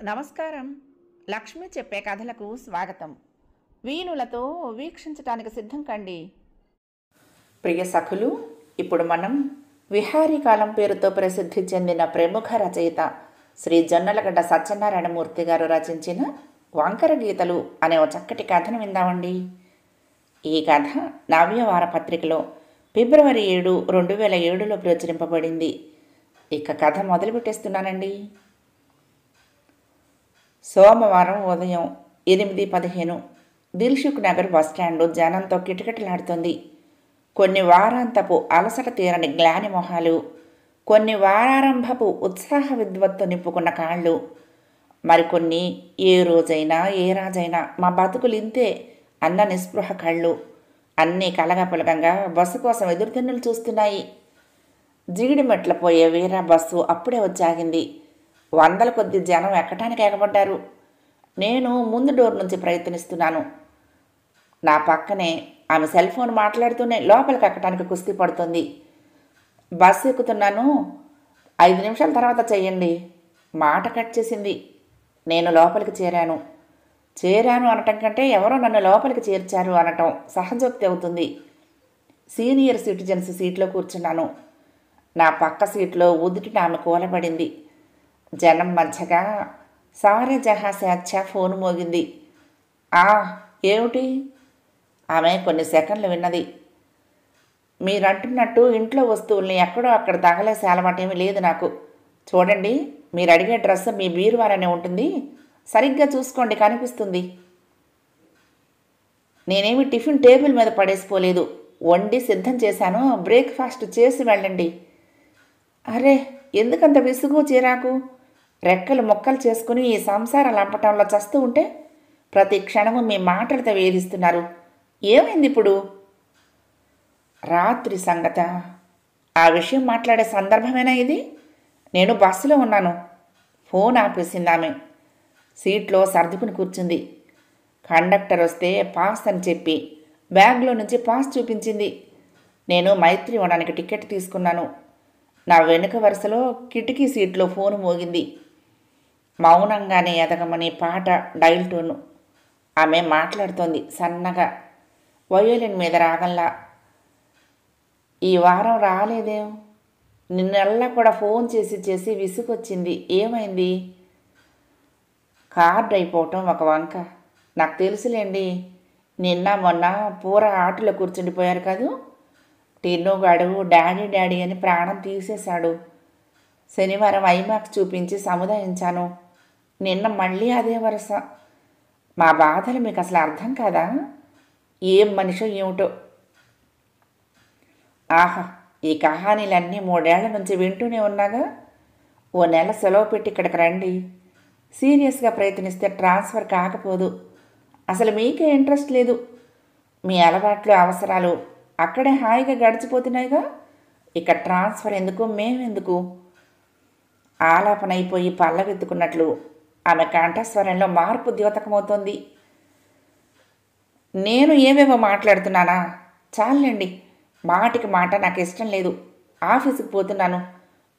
నమస్కారం. లక్ష్మి చెప్పే కథలకు స్వాగతం. వీణులతో వీక్షించటానికి సిద్ధం కండి. ప్రియ సఖులు, ఇప్పుడు మనం విహారీ కాలం పేరుతో ప్రసిద్ధి చెందిన ప్రముఖ రచయిత శ్రీ జొన్నలగడ్డ సత్యనారాయణమూర్తి గారు రచించిన వంకర గీతలు అనే ఒక చక్కటి కథను విందామండి. ఈ కథ నవ్య వారపత్రికలో ఫిబ్రవరి 7, 2007లో ప్రచురింపబడింది. ఇక కథ మొదలుపెట్టేస్తున్నానండి. సోమవారం ఉదయం 8:15 దిల్సుఖ్ నగర్ బస్టాండు జనంతో కిటకిటలాడుతుంది. కొన్ని వారాంతపు అలసట తీరని గ్లాని మొహాలు, కొన్ని వారారంభపు ఉత్సాహ విద్వత్తు నింపుకున్న కాళ్ళు, మరికొన్ని ఏ రోజైనా ఏ రాజైనా మా బతుకులు ఇంతే అన్న నిస్పృహ కళ్ళు అన్నీ కలగపులగంగా బస్సు కోసం ఎదురుతెన్నులు చూస్తున్నాయి. జిగిడి మెట్ల పోయే వీరా బస్సు అప్పుడే వచ్చాగింది. వందల కొద్ది జనం ఎక్కటానికి ఎగబడ్డారు. నేను ముందు డోర్ నుంచి ప్రయత్నిస్తున్నాను. నా పక్కనే ఆమె సెల్ ఫోన్ మాట్లాడుతూనే లోపలికి ఎక్కటానికి కుస్తీ పడుతుంది. బస్సు ఎక్కుతున్నాను, 5 నిమిషాల తర్వాత చెయ్యండి. మాట కట్ చేసింది. నేను లోపలికి చేరాను అనటం కంటే ఎవరో నన్ను లోపలికి చేర్చారు అనటం సహజోక్తి అవుతుంది. సీనియర్ సిటిజన్స్ సీట్లో కూర్చున్నాను. నా పక్క సీట్లో ఉదిటిన ఆమె కూలబడింది. జనం మధ్యగా సారే జహాసే అచ్చా ఫోన్ మోగింది. ఏమిటి? ఆమె కొన్ని సెకండ్లు విన్నది. మీరంటున్నట్టు ఇంట్లో వస్తువుల్ని ఎక్కడో అక్కడ తగలేసే అలవాటేమీ లేదు నాకు. చూడండి, మీరు అడిగే డ్రెస్ మీ బీరువాలోనే ఉంటుంది, సరిగ్గా చూసుకోండి, కనిపిస్తుంది. నేనేమి టిఫిన్ టేబుల్ మీద పడేసిపోలేదు, వండి సిద్ధం చేశాను, బ్రేక్ఫాస్ట్ చేసి వెళ్ళండి. అరే, ఎందుకంత విసుగు చిరాకు? రెక్కలు మొక్కలు చేసుకుని ఈ సంసార లంపటంలో చస్తూ ఉంటే ప్రతి క్షణము మీ మాటలతో వేధిస్తున్నారు. ఏమైంది ఇప్పుడు? రాత్రి సంగత. ఆ విషయం మాట్లాడే సందర్భమేనా ఇది? నేను బస్సులో ఉన్నాను. ఫోన్ ఆపేసింది ఆమె. సీట్లో సర్దుకుని కూర్చుంది. కండక్టర్ వస్తే పాస్ అని చెప్పి బ్యాగ్లో నుంచి పాస్ చూపించింది. నేను మైత్రి వనానికి టికెట్ తీసుకున్నాను. నా వెనుక వరుసలో కిటికీ సీట్లో ఫోను మోగింది. మౌనంగానే ఎదగమని పాట డైల్ టోను. ఆమె మాట్లాడుతోంది సన్నగా, వయోలిన్ మీద రాగంలా. ఈ వారం రాలేదేం? నిన్నెల్లా కూడా ఫోన్ చేసి విసుగొచ్చింది. ఏమైంది? కార్డ్ అయిపోవటం ఒక వంక. నాకు తెలుసులేండి. నిన్న మొన్న పూర ఆటలో కూర్చుండిపోయారు కదూ. టిన్నుగాడు డాడీ అని ప్రాణం తీసేశాడు. శనివారం ఐమాక్స్ చూపించి సముదాయించాను. నిన్న మళ్ళీ అదే వరుస. మా బాధలు మీకు అసలు అర్థం కాదా? ఏం మనిషో ఏమిటో. ఆహా, ఈ కహానీలన్నీ 3 ఏళ్ల నుంచి వింటూనే ఉన్నాగా. ఓ నెల సెలవు పెట్టి ఇక్కడికి రండి. సీరియస్గా ప్రయత్నిస్తే ట్రాన్స్ఫర్ కాకపోదు. అసలు మీకే ఇంట్రెస్ట్ లేదు. మీ అలవాట్లు అవసరాలు అక్కడే హాయిగా గడిచిపోతున్నాయిగా. ఇక ట్రాన్స్ఫర్ ఎందుకు, మేమెందుకు? ఆలాపన అయిపోయి పల్లవెత్తుకున్నట్లు ఆమె కంఠస్వరంలో మార్పు ద్యోతకమవుతోంది. నేను ఏవేవో మాట్లాడుతున్నానా? చాలండి, మాటికి మాట నాకు ఇష్టం లేదు. ఆఫీసుకు పోతున్నాను.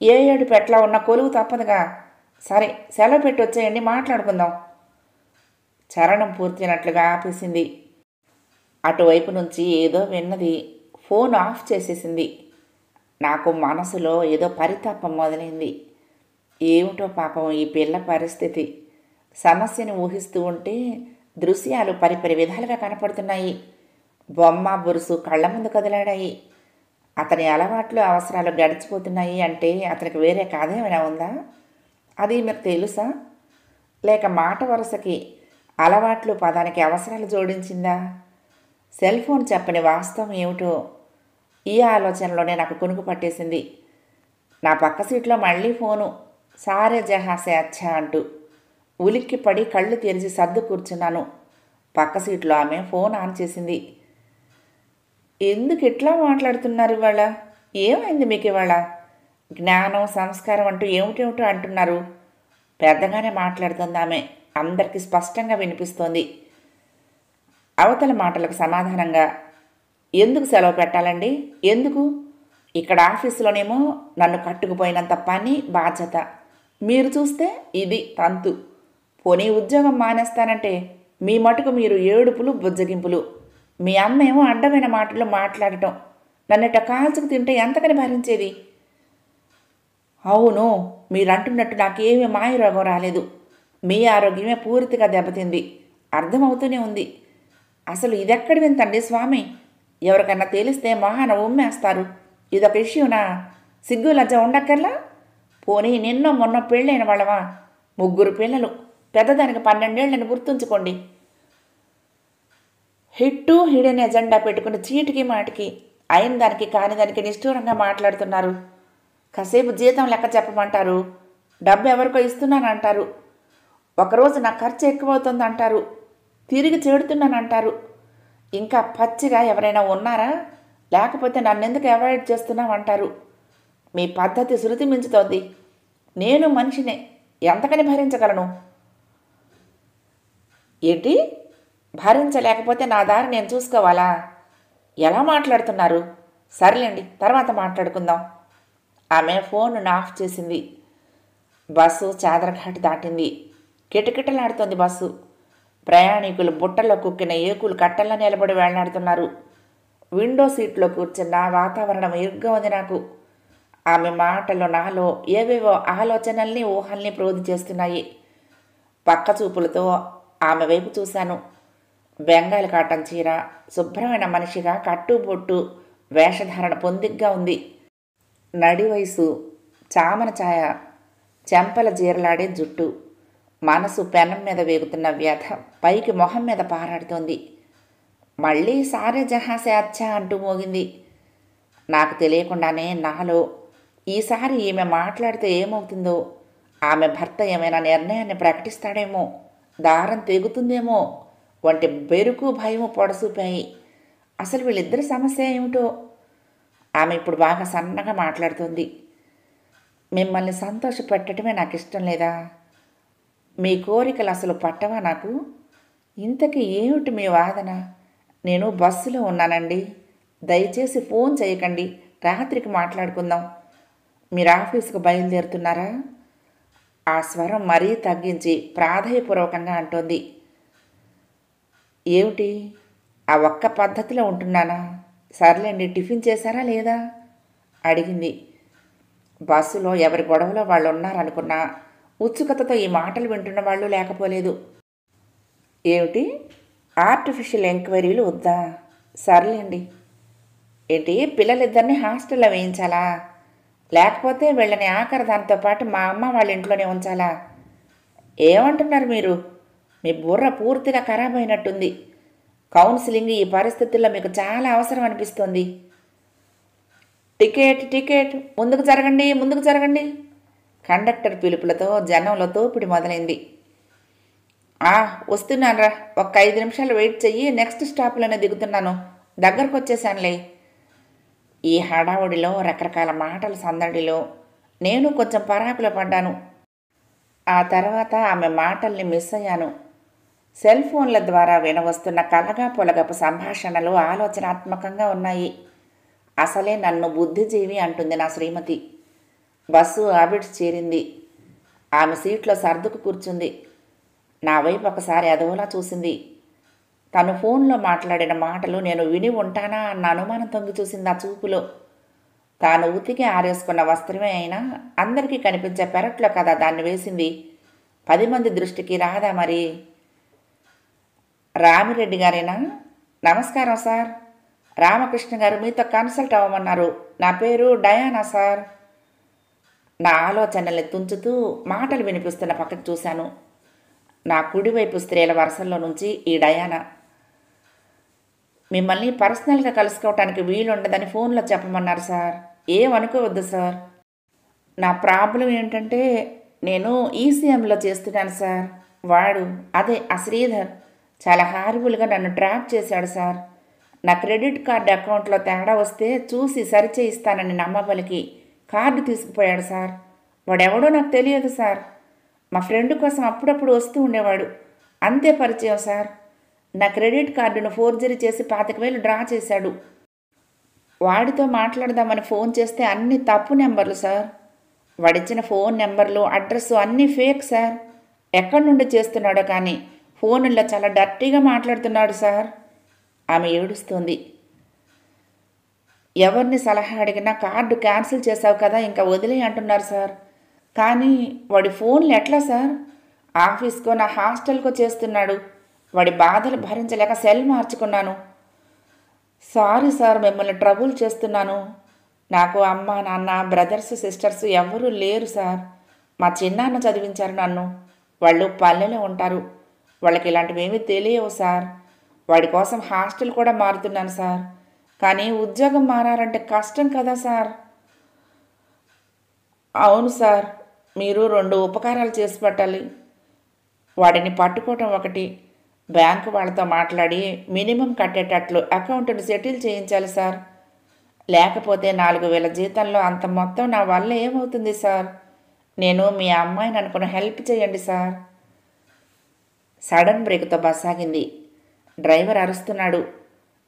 ఏ ఏడు పెట్లా ఉన్న కొలువు తప్పదుగా. సరే, సెలవు పెట్టి వచ్చేయండి, మాట్లాడుకుందాం. చరణం పూర్తినట్లుగా ఆపేసింది. అటువైపు నుంచి ఏదో విన్నది. ఫోన్ ఆఫ్ చేసేసింది. నాకు మనసులో ఏదో పరితాపం మొదలైంది. ఏమిటో పాపం ఈ పిల్ల పరిస్థితి. సమస్యను ఊహిస్తూ ఉంటే దృశ్యాలు పరిపరి విధాలుగా కనపడుతున్నాయి. బొమ్మ బురుసు కళ్ళ ముందు కదిలాడాయి. అతని అలవాట్లు అవసరాలు గడిచిపోతున్నాయి అంటే అతనికి వేరే కథ ఏమైనా ఉందా? అది మీకు తెలుసా? లేక మాట వరుసకి అలవాట్లు పదానికి అవసరాలు జోడించిందా? సెల్ ఫోన్ చెప్పని వాస్తవం ఏమిటో ఈ ఆలోచనలోనే నాకు కునుకు పట్టేసింది. నా పక్క సీట్లో మళ్ళీ ఫోను. సారే జహాసే అచ్చా అంటూ ఉలిక్కి పడి కళ్ళు తెరిచి సర్దు కూర్చున్నాను. పక్క సీట్లో ఆమె ఫోన్ ఆన్ చేసింది. ఎందుకు ఇట్లా మాట్లాడుతున్నారు ఇవాళ? ఏమైంది మీకు ఇవాళ? జ్ఞానం సంస్కారం అంటూ ఏమిటేమిటో అంటున్నారు. పెద్దగానే మాట్లాడుతుంది ఆమె. అందరికీ స్పష్టంగా వినిపిస్తోంది. అవతల మాటలకు సమాధానంగా, ఎందుకు సెలవు పెట్టాలండి? ఎందుకు? ఇక్కడ ఆఫీసులోనేమో నన్ను కట్టుకుపోయినంత పని బాధ్యత. మీరు చూస్తే ఇది తంతు. పోనీ ఉద్యోగం మానేస్తానంటే మీ మటుకు మీరు ఏడుపులు బుజ్జగింపులు. మీ అమ్మేమో అడ్డమైన మాటలు మాట్లాడటం. నన్నట కాల్చుకు తింటే ఎంతకని భరించేది? అవును, మీరంటున్నట్టు నాకేమీ మాయరోగం రాలేదు. మీ ఆరోగ్యమే పూర్తిగా దెబ్బతింది. అర్థమవుతూనే ఉంది. అసలు ఇదెక్కడి వింతండి స్వామి? ఎవరికన్నా తెలిస్తే మహాన ఉమ్మేస్తారు. ఇదొక ఇష్యూనా? సిగ్గు లజ్జ ఉండక్కర్లా? పోనీ నిన్నో మొన్న పెళ్ళైన వాళ్ళమా? 3 పిల్లలు, పెద్దదానికి 12 ఏళ్ళని గుర్తుంచుకోండి. హిట్టు హిడెన్ ఎజెండా పెట్టుకుని చీటికి మాటికి అయిన దానికి కాని దానికి నిష్ఠూరంగా మాట్లాడుతున్నారు. కాసేపు జీతం లెక్క చెప్పమంటారు. డబ్బు ఎవరికో ఇస్తున్నానంటారు. ఒకరోజు నా ఖర్చు ఎక్కువవుతుంది అంటారు. తిరిగి చేడుతున్నానంటారు. ఇంకా పచ్చిగా ఎవరైనా ఉన్నారా? లేకపోతే నన్నెందుకు అవాయిడ్ చేస్తున్నామంటారు. మీ పద్ధతి శృతి మించుతోంది. నేను మనిషినే, ఎంతకని భరించగలను? ఏంటి? భరించలేకపోతే నా దారి నేను చూసుకోవాలా? ఎలా మాట్లాడుతున్నారు? సర్లేండి, తర్వాత మాట్లాడుకుందాం. ఆమె ఫోన్ను ఆఫ్ చేసింది. బస్సు చాదరఘాట్ దాటింది. కిటకిటలాడుతోంది బస్సు. ప్రయాణికులు బుట్టల్లో కుక్కిన ఏకులు కట్టల్లో నిలబడి వేళ్లాడుతున్నారు. విండో సీట్లో కూర్చున్న వాతావరణం ఇరుగ్గా ఉంది నాకు. ఆమె మాటలు నాలో ఏవేవో ఆలోచనల్ని ఊహల్ని ప్రోధి చేస్తున్నాయి. పక్క చూపులతో ఆమె వైపు చూశాను. బెంగాలీ కాటన్ చీర, శుభ్రమైన మనిషిగా కట్టుబొట్టు, వేషధారణ పొందిగ్గా ఉంది. నడి వయసు, చామన ఛాయ, చెంపల జీరలాడే జుట్టు. మనసు పెనం మీద వేగుతున్న వ్యధ పైకి మొహం మీద పారాడుతోంది. మళ్ళీ సారే జహాసే అచ్చా అంటూ మోగింది. నాకు తెలియకుండానే నాలో ఈసారి ఈమె మాట్లాడితే ఏమవుతుందో, ఆమె భర్త ఏమైనా నిర్ణయాన్ని ప్రకటిస్తాడేమో, దారం తెగుతుందేమో వంటి బెరుకు భయము పొడసూపాయి. అసలు వీళ్ళిద్దరి సమస్య ఏమిటో? ఆమె ఇప్పుడు బాగా సన్నగా మాట్లాడుతుంది. మిమ్మల్ని సంతోషపెట్టడమే నాకు ఇష్టం లేదా? మీ కోరికలు అసలు పట్టవా నాకు? ఇంతకీ ఏమిటి మీ వాదన? నేను బస్సులో ఉన్నానండి. దయచేసి ఫోన్ చేయకండి. రాత్రికి మాట్లాడుకుందాం. మీరు ఆఫీసుకు బయలుదేరుతున్నారా? ఆ స్వరం మరీ తగ్గించి ప్రాధేయపూర్వకంగా అంటోంది. ఏమిటి? ఆ ఒక్క పద్ధతిలో ఉంటున్నానా? సర్లేండి, టిఫిన్ చేశారా లేదా? అడిగింది. బస్సులో ఎవరి గొడవలో వాళ్ళు ఉన్నారనుకున్నా ఉత్సుకతతో ఈ మాటలు వింటున్న వాళ్ళు లేకపోలేదు. ఏమిటి? ఆర్టిఫిషియల్ ఎంక్వైరీలు వద్దా? సర్లేండి. ఏంటి, పిల్లలిద్దరిని హాస్టల్లో వేయించాలా? లేకపోతే వీళ్ళని ఆఖరి దానితో పాటు మా అమ్మ వాళ్ళ ఇంట్లోనే ఉంచాలా? ఏమంటున్నారు మీరు? మీ బుర్ర పూర్తిగా ఖరాబ్ అయినట్టుంది. కౌన్సిలింగ్ ఈ పరిస్థితుల్లో మీకు చాలా అవసరం అనిపిస్తోంది. టికెట్ టికెట్, ముందుకు జరగండి, ముందుకు జరగండి. కండక్టర్ పిలుపులతో జనంలో తోపిడి మొదలైంది. వస్తున్నానురా, ఒక 5 నిమిషాలు వెయిట్ చెయ్యి, నెక్స్ట్ స్టాప్లోనే దిగుతున్నాను, దగ్గరకు వచ్చేసానులే. ఈ హడావుడిలో, రకరకాల మాటల సందడిలో నేను కొంచెం పరాకులో పడ్డాను. ఆ తర్వాత ఆమె మాటల్ని మిస్ అయ్యాను. సెల్ ఫోన్ల ద్వారా వినవస్తున్న కలగా పొలగపు సంభాషణలు ఆలోచనాత్మకంగా ఉన్నాయి. అసలే నన్ను బుద్ధిజీవి అంటుంది నా శ్రీమతి. బస్సు అబిడ్స్ చేరింది. ఆమె సీట్లో సర్దుకు కూర్చుంది. నా వైపు ఒకసారి అదోలా చూసింది. తను ఫోన్లో మాట్లాడిన మాటలు నేను విని ఉంటానా అన్న అనుమానం తొంగి చూసింది ఆ చూపులో. తాను ఉతికి ఆరేసుకున్న వస్త్రమే అయినా అందరికీ కనిపించే పెరట్లో కదా దాన్ని వేసింది. 10 మంది దృష్టికి రాదా మరి? రామిరెడ్డి గారేనా? నమస్కారం సార్. రామకృష్ణ గారు మీతో కన్సల్ట్ అవ్వమన్నారు. నా పేరు డయానా సార్. నా ఆలోచనల్ని తుంచుతూ మాటలు వినిపిస్తున్న పక్కకు చూశాను. నా కుడివైపు స్త్రీల వరుసల్లో నుంచి ఈ డయానా. మిమ్మల్ని పర్సనల్గా కలుసుకోవటానికి వీలుండదని ఫోన్లో చెప్పమన్నారు సార్. ఏమనుకోవద్దు సార్. నా ప్రాబ్లం ఏంటంటే నేను ఈసీఎంలో చేస్తున్నాను సార్. వాడు, అదే ఆ శ్రీధర్, చాలా హారిబుల్గా నన్ను ట్రాప్ చేశాడు సార్. నా క్రెడిట్ కార్డు అకౌంట్లో తేడా వస్తే చూసి సరిచేయిస్తానని నమ్మబలికి కార్డు తీసుకుపోయాడు సార్. వాడెవడో నాకు తెలియదు సార్. మా ఫ్రెండ్ కోసం అప్పుడప్పుడు వస్తూ ఉండేవాడు, అంతే పరిచయం సార్. నా క్రెడిట్ కార్డును ఫోర్జరీ చేసి 25,000 డ్రా చేశాడు. వాడితో మాట్లాడదామని ఫోన్ చేస్తే అన్ని తప్పు నెంబర్లు సార్. వాడిచ్చిన ఫోన్ నెంబర్లు, అడ్రస్సు అన్నీ ఫేక్ సార్. ఎక్కడి నుండి చేస్తున్నాడో కానీ ఫోన్లో చాలా డర్టీగా మాట్లాడుతున్నాడు సార్. ఆమె ఏడుస్తుంది. ఎవరిని సలహా అడిగినా కార్డు క్యాన్సిల్ చేసావు కదా, ఇంకా వదిలే అంటున్నారు సార్. కానీ వాడి ఫోన్లు ఎట్లా సార్? ఆఫీస్కో నా హాస్టల్కో చేస్తున్నాడు. వాడి బాధలు భరించలేక సెల్ మార్చుకున్నాను. సారీ సార్, మిమ్మల్ని ట్రబుల్ చేస్తున్నాను. నాకు అమ్మ, నాన్న, బ్రదర్స్, సిస్టర్స్ ఎవరూ లేరు సార్. మా చిన్నాన్న చదివించారు నన్ను. వాళ్ళు పల్లెలో ఉంటారు. వాళ్ళకి ఇలాంటివి ఏమీ తెలియవు సార్. వాడి కోసం హాస్టల్ కూడా మారుతున్నాను సార్. కానీ ఉద్యోగం మారాలంటే కష్టం కదా సార్. అవును సార్, మీరు 2 ఉపకారాలు చేసి పెట్టాలి. వాడిని పట్టుకోవటం ఒకటి, బ్యాంకు వాళ్ళతో మాట్లాడి మినిమం కట్టేటట్లు అకౌంట్ను సెటిల్ చేయించాలి సార్. లేకపోతే 4,000 జీతంలో అంత మొత్తం నా వల్ల ఏమవుతుంది సార్? నేను మీ అమ్మాయిని అనుకుని హెల్ప్ చేయండి సార్. సడన్ బ్రేక్తో బస్ ఆగింది. డ్రైవర్ అరుస్తున్నాడు.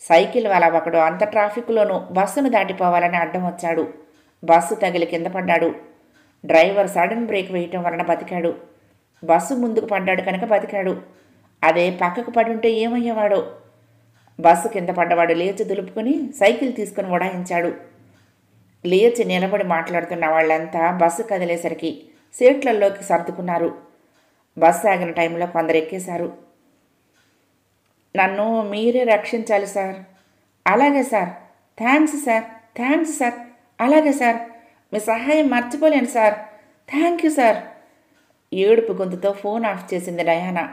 సైకిల్ వాళ్ళ ఒకడు అంత ట్రాఫిక్లోనూ బస్సును దాటిపోవాలని అడ్డం వచ్చాడు. బస్సు తగిలి కింద పడ్డాడు. డ్రైవర్ సడన్ బ్రేక్ వేయటం వలన బతికాడు. బస్సు ముందుకు పడ్డాడు కనుక బతికాడు. అదే పక్కకు పడుంటే ఏమయ్యేవాడో. బస్సు కింద పడ్డవాడు లేచి దులుపుకొని సైకిల్ తీసుకుని ఉడాయించాడు. లేచి నిలబడి మాట్లాడుతున్న వాళ్ళంతా బస్సు కదిలేసరికి సీట్లలోకి సర్దుకున్నారు. బస్సు ఆగిన టైంలో కొందరు ఎక్కేశారు. నన్ను మీరే రక్షించాలి సార్. అలాగే sir, thanks sir, thanks sir, అలాగే సార్, మీ సహాయం మర్చిపోలేను సార్, థ్యాంక్ యూ సార్. ఏడుపు గొంతుతో ఫోన్ ఆఫ్ చేసింది డయానా.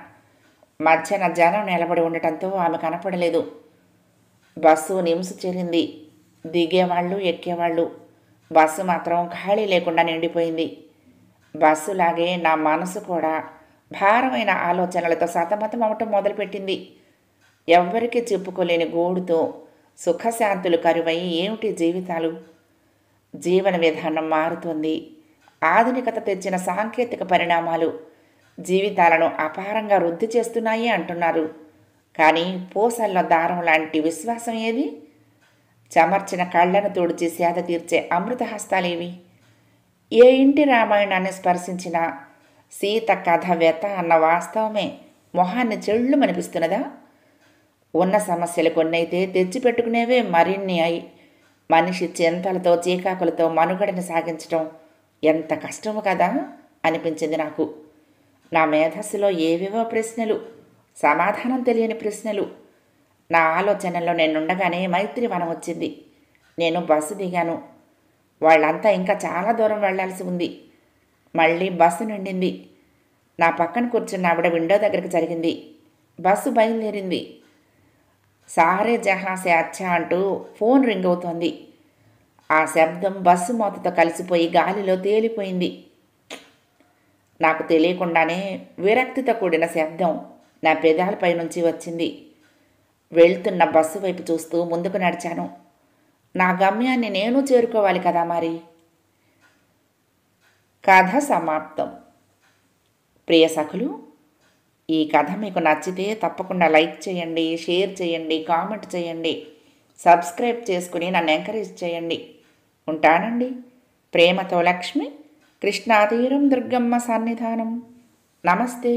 మధ్యాహ్న జనం నిలబడి ఉండటంతో ఆమె కనపడలేదు. బస్సు నిమిషం చేరింది. దిగేవాళ్ళు, ఎక్కేవాళ్ళు. బస్సు మాత్రం ఖాళీ లేకుండా నిండిపోయింది. బస్సులాగే నా మనసు కూడా భారమైన ఆలోచనలతో సతమతం అవటం మొదలుపెట్టింది. ఎవ్వరికీ చెప్పుకోలేని గోడుతో సుఖశాంతులు కరువై ఏమిటి జీవితాలు? జీవన విధానం మారుతోంది. ఆధునికత తెచ్చిన సాంకేతిక పరిణామాలు జీవితాలను అపారంగా వృద్ధి చేస్తున్నాయి అంటున్నారు. కానీ పూసల్లో దారం లాంటి విశ్వాసం ఏది? చెమర్చిన కళ్ళను తుడిచి సేద తీర్చే అమృత హస్తాలేవి? ఏ ఇంటి రామాయణాన్ని స్పర్శించినా సీత కథ వ్యత అన్న వాస్తవమే మొహాన్ని చెళ్ళు మనిపిస్తున్నదా? ఉన్న సమస్యలు కొన్నైతే తెచ్చిపెట్టుకునేవే మరిన్ని అయి మనిషి చింతలతో చీకాకులతో మనుగడని సాగించటం ఎంత కష్టము కదా అనిపించింది నాకు. నా మేధస్సులో ఏవేవో ప్రశ్నలు, సమాధానం తెలియని ప్రశ్నలు. నా ఆలోచనలో నేనుండగానే మైత్రివనం వచ్చింది. నేను బస్సు దిగాను. వాళ్ళంతా ఇంకా చాలా దూరం వెళ్లాల్సి ఉంది. మళ్ళీ బస్సు నిండింది. నా పక్కన కూర్చున్న ఆవిడ విండో దగ్గరికి జరిగింది. బస్సు బయలుదేరింది. సారే జహాసే అచ్చా అంటూ ఫోన్ రింగ్ అవుతోంది. ఆ శబ్దం బస్సు మోతతో కలిసిపోయి గాలిలో తేలిపోయింది. నాకు తెలియకుండానే విరక్తితో కూడిన శబ్దం నా పెదాలపై నుంచి వచ్చింది. వెళ్తున్న బస్సు వైపు చూస్తూ ముందుకు నడిచాను. నా గమ్యాన్ని నేను చేరుకోవాలి కదా మరి. కథ సమాప్తం. ప్రియ సఖులు, ఈ కథ మీకు నచ్చితే తప్పకుండా లైక్ చేయండి, షేర్ చేయండి, కామెంట్ చేయండి, సబ్స్క్రైబ్ చేసుకుని నన్ను ఎంకరేజ్ చేయండి. ఉంటానండి. ప్రేమతో లక్ష్మి, కృష్ణాతీరం దుర్గమ్మ సన్నిధానం. నమస్తే.